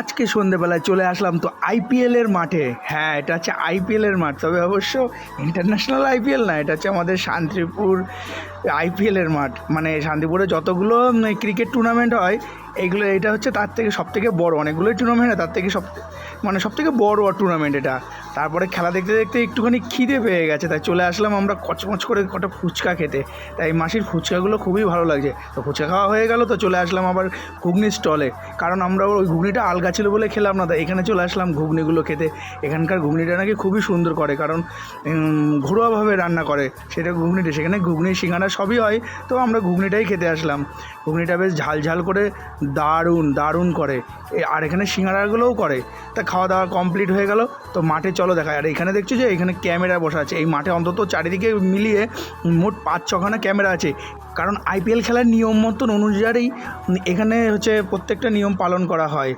আজকে সন্ধেবেলায় চলে আসলাম তো আইপিএলের মাঠে। হ্যাঁ, এটা হচ্ছে আইপিএলের মাঠ, তবে অবশ্য ইন্টারন্যাশনাল আইপিএল না, এটা হচ্ছে আমাদের শান্তিপুর আইপিএলের মাঠ। মানে শান্তিপুরে যতগুলো ক্রিকেট টুর্নামেন্ট হয় এইগুলো, এটা হচ্ছে তার থেকে সবথেকে বড়। অনেকগুলোই টুর্নামেন্ট হয়, তার থেকে সবথেকে বড় টুর্নামেন্ট এটা। তারপরে খেলা দেখতে দেখতে একটুখানি খিদে পেয়ে গেছে, তাই চলে আসলাম আমরা কচমচ করে কটা ফুচকা খেতে। তাই মাসির ফুচকাগুলো খুবই ভালো লাগছে, তো ফুচকা খাওয়া হয়ে গেল, তো চলে আসলাম আবার ঘুগনির স্টলে। কারণ আমরা ওই ঘুগনিটা আলগা ছিল বলে খেলাম না, তাই এখানে চলে আসলাম ঘুগনিগুলো খেতে। এখানকার ঘুগনিটা নাকি খুবই সুন্দর করে, কারণ ঘরোয়াভাবে রান্না করে সেটা ঘুগনিটা। সেখানে ঘুগনি সিঙ্গারা সবই হয়, তো আমরা ঘুগনিটাই খেতে আসলাম। ঘুগনিটা বেশ ঝাল ঝাল করে দারুণ দারুণ করে, আর এখানে সিঙ্গারাগুলোও করে। তা খাওয়া দাওয়া কমপ্লিট হয়ে গেল, তো মাঠে চলো দেখায়। আর এখানে দেখছো যে এখানে ক্যামেরা বসা আছে, এই মাঠে অন্তত চারিদিকে মিলিয়ে মোট 5-6খানা ক্যামেরা আছে। কারণ আইপিএল খেলার নিয়ম মতন অনুযায়ী এখানে হচ্ছে প্রত্যেকটা নিয়ম পালন করা হয়।